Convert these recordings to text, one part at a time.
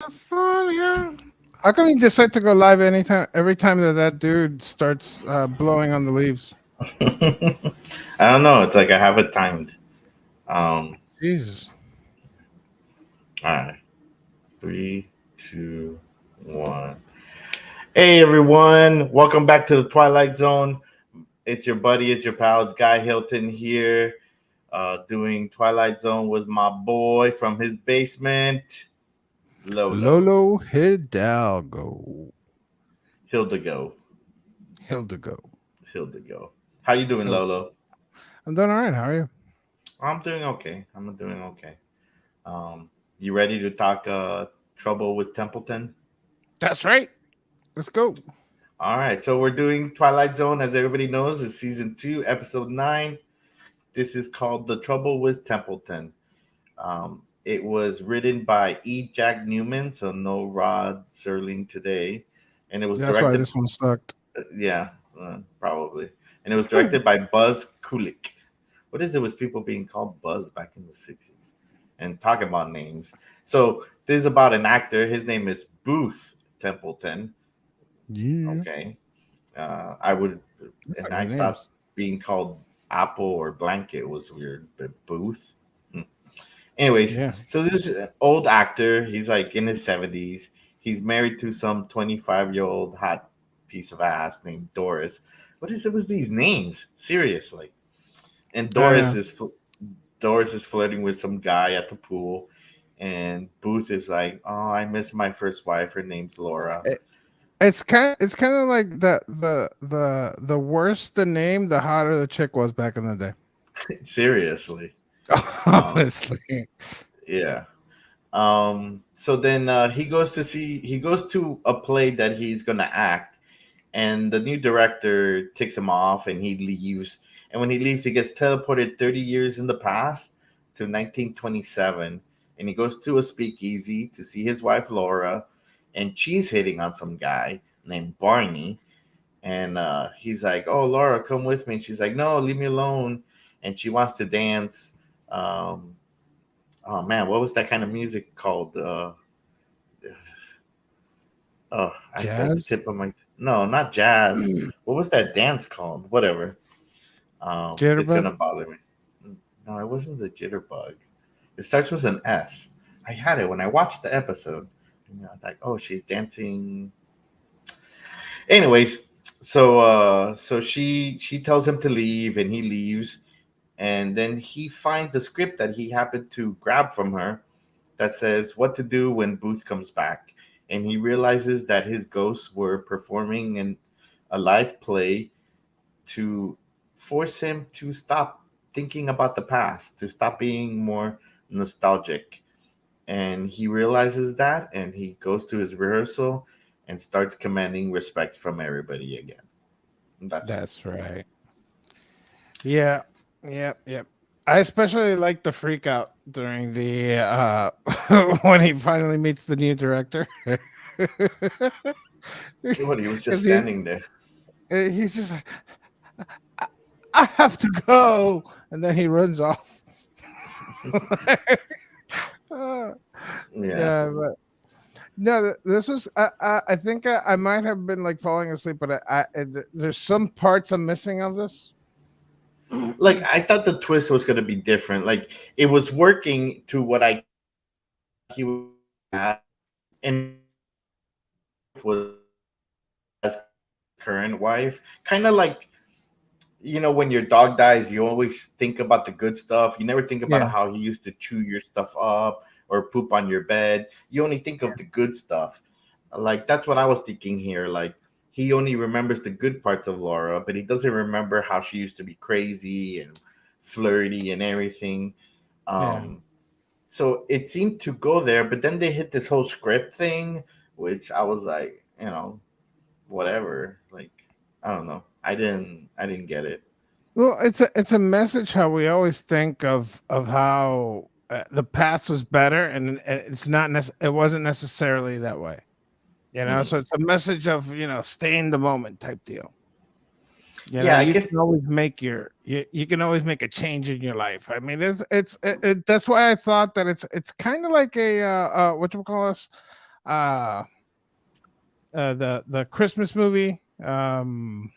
California. How come you decide to go live every time that dude starts blowing on the leaves? I don't know. It's like I have it timed. Um, Jesus. all right, three, two, one. Hey everyone, welcome back to the Twilight Zone. It's your buddy, it's your pal, it's Guy Hilton here, doing Twilight Zone with my boy from his basement, Lolo Lolo Hidalgo. Hildigo. Hildigo. Hildigo. How you doing, Hild- Lolo? I'm doing all right. How are you? I'm doing okay. I'm doing okay. You ready to talk trouble with Templeton? That's right. Let's go. All right, so we're doing Twilight Zone, as everybody knows, is season 2, episode 9. This is called The Trouble with Templeton. It was written by E. Jack Newman, so no Rod Serling today, and it was That's why directed, this one sucked. yeah, probably, and it was directed by Buzz Kulik. What is it with people being called Buzz back in the 60s? And talking about names. So this is about an actor. His name is Booth Templeton. Yeah. Okay. I would, That's and ugly I thought names. being called Apple or Blanket was weird, but Booth. Hmm. Anyways, Yeah. so this is an old actor. He's like in his 70s. He's married to some 25-year-old hot piece of ass named Doris. What is it with these names? Seriously. And I know. Doris is flirting with some guy at the pool, and Booth is like, "Oh, I miss my first wife. Her name's Laura." It, it's kind of like the worse the name, the hotter the chick was back in the day. Seriously. Um, Honestly. yeah. So then he goes to a play that he's gonna act, and the new director takes him off, and he leaves. And when he leaves, he gets teleported 30 years in the past to 1927, and he goes to a speakeasy to see his wife Laura, and she's hitting on some guy named Barney. And he's like, "Oh, Laura, come with me." And she's like, "No, leave me alone." And she wants to dance. Um, oh man, what was that kind of music called? Oh, I at the Jazz? tip of my no, not jazz. What was that dance called? Whatever. It's Jitterbug? gonna bother me. No, it wasn't the jitterbug. It starts with an S. I had it when I watched the episode. And I was like, oh, she's dancing. Anyways, so she tells him to leave, and he leaves, and then he finds a script that he happened to grab from her that says what to do when Booth comes back. And he realizes that his ghosts were performing in a live play to force him to stop thinking about the past, to stop being more nostalgic. And he realizes that, and he goes to his rehearsal and starts commanding respect from everybody again. And that's it. That's right. Yeah. Yep. Yep. I especially like the freak out during the when he finally meets the new director. What, he was just Because standing there. he's just like, I have to go, and then he runs off. Uh, Yeah. yeah, but no, this was. I think I might have been like falling asleep, but there's some parts I'm missing of this. Like, I thought the twist was going to be different. Like, it was working to what I he was at, and was as his current wife, kind of like, when your dog dies, you always think about the good stuff. You never think about Yeah, how he used to chew your stuff up or poop on your bed. You only think of the good stuff. Like, that's what I was thinking here. Like, he only remembers the good parts of Laura, but he doesn't remember how she used to be crazy and flirty and everything. yeah. Um, so it seemed to go there, but then they hit this whole script thing, which I was like, whatever. Like, I don't know. I didn't get it. Well, it's a message how we always think of how the past was better, and it's not. It wasn't necessarily that way. Hmm. So it's a message of stay in the moment type deal. Yeah, I You guess. can always you can always make a change in your life. I mean, that's why I thought that it's kind of like a what you call us. uh the Christmas movie. It's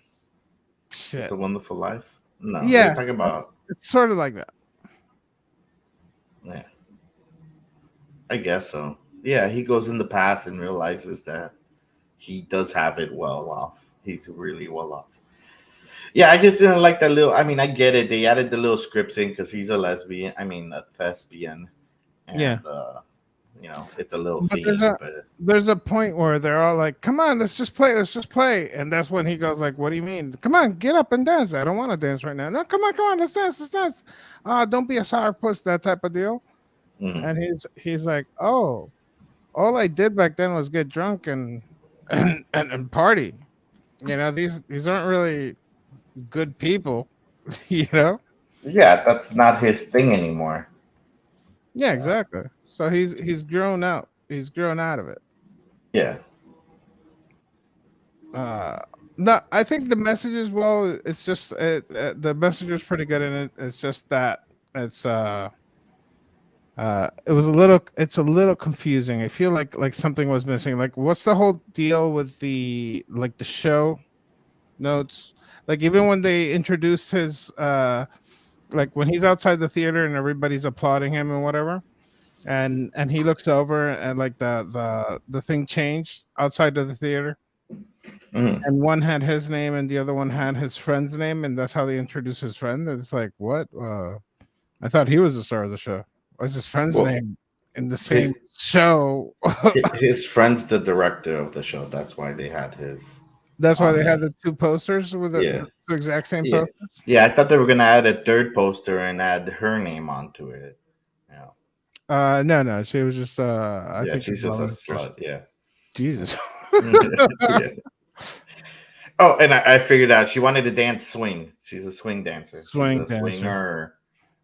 Shit. a Wonderful Life. No, you're Yeah, talking it's, about. it's sort of like that. Yeah, I guess so. Yeah, he goes in the past and realizes that he does have it well off. He's really well off. Yeah, I just didn't like that little. I mean, I get it. They added the little scripts in because he's a lesbian. I mean, a thespian, Yeah, and it's a little but theme. But there's a point where they're all like, "Come on, let's just play," and that's when he goes like, "What do you mean? Come on, get up and dance." I don't want to dance right now. No, come on, let's dance. Don't be a sourpuss, that type of deal. mm, And he's like, "Oh, all I did back then was get drunk and and party. These aren't really good people, you know." yeah, that's not his thing anymore. Yeah, Uh, exactly. So he's grown out. He's grown out of it. yeah. Uh, no, I think the message is well. It's just the message is pretty good in it. It's just that it's it was a little. It's a little confusing. I feel like something was missing. Like, what's the whole deal with the show notes? Like, even when they introduced his like when he's outside the theater and everybody's applauding him and whatever, and he looks over and like the thing changed outside of the theater, Mm. and one had his name and the other one had his friend's name, and that's how they introduced his friend. And it's like, what? I thought he was the star of the show. What's his friend's Well, name in the his same show? his friend's the director of the show. That's why they had his That's why on they there. had the two posters with Yeah, the two exact same yeah, posters. yeah. I thought they were gonna add a third poster and add her name onto it. Yeah, No, no, she was just I yeah. think a She's just a love interest. slut. Yeah, Jesus. yeah. Oh, and I figured out she wanted to dance swing. She's a swing dancer. She's Swing a dancer. swinger.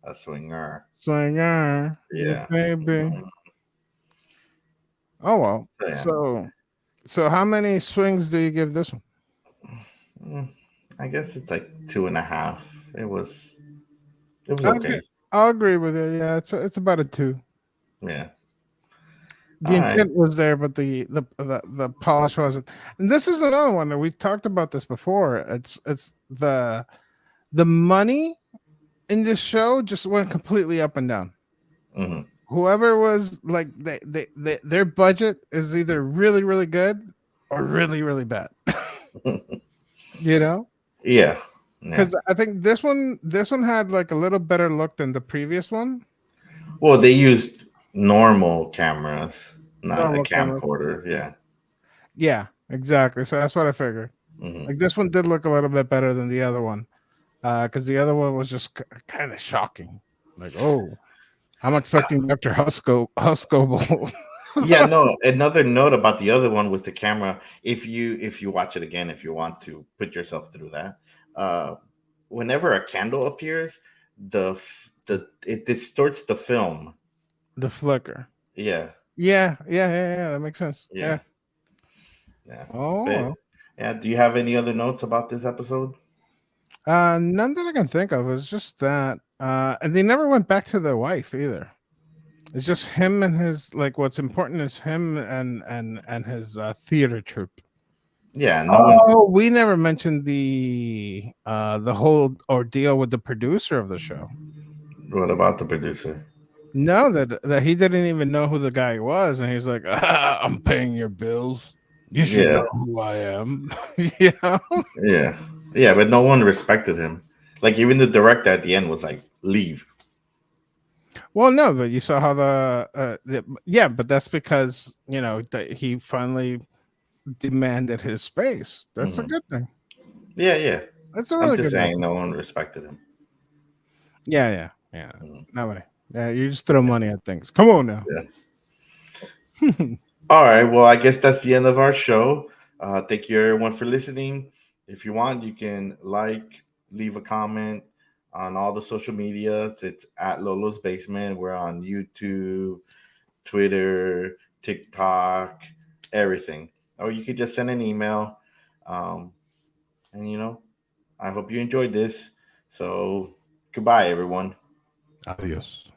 A swinger. Swinger, yeah, Yeah. baby. Mhm. Oh well. So, yeah. So how many swings do you give this one? Mm, I guess it's like 2.5. It was I'll, gi- okay. I'll agree with you. Yeah, it's about a two. Yeah. The All right. intent was there, but the polish wasn't. And this is another one that we talked about this before. It's the money in this show just went completely up and down. Hmm. Whoever was like their budget is either really really good or really really bad. You know, Yeah. Yeah. because I think this one had like a little better look than the previous one. Well, they used normal cameras, not a Normal camera. camcorder. Yeah. Yeah, exactly. So that's what I figured. Hmm. Like this one did look a little bit better than the other one, because the other one was just kind of shocking. Like, oh, I'm expecting Dr. Huskable. Yeah, no. Another note about the other one was the camera. If you watch it again, if you want to put yourself through that, uh, whenever a candle appears, the it distorts the film. The flicker. Yeah, Yeah. That makes sense. yeah, Yeah. yeah. Oh, But well. yeah, do you have any other notes about this episode? None that I can think of. It's just that. And they never went back to their wife either. It's just him and his like. What's important is him and his theater troupe. Yeah, no one. Oh, we never mentioned the whole ordeal with the producer of the show. What about the producer? No, that he didn't even know who the guy was, and he's like, "I'm paying your bills. You should Yeah, know who I am." You know? yeah, yeah. But no one respected him. Like even the director at the end was like, "Leave." Well, no, but you saw how yeah, but that's because that he finally demanded his space. That's a Hmm. good thing. Yeah, yeah. That's a I'm really just good saying, message. no one respected him. Yeah. Mhm. Nobody. Yeah, you just throw money at things. Come on now. Yeah. All right. Well, I guess that's the end of our show. Thank you everyone for listening. If you want, you can leave a comment on all the social medias. It's at Lolo's Basement. We're on YouTube, Twitter, TikTok, everything. Or you could just send an email. Um, and I hope you enjoyed this. So goodbye, everyone. Adios.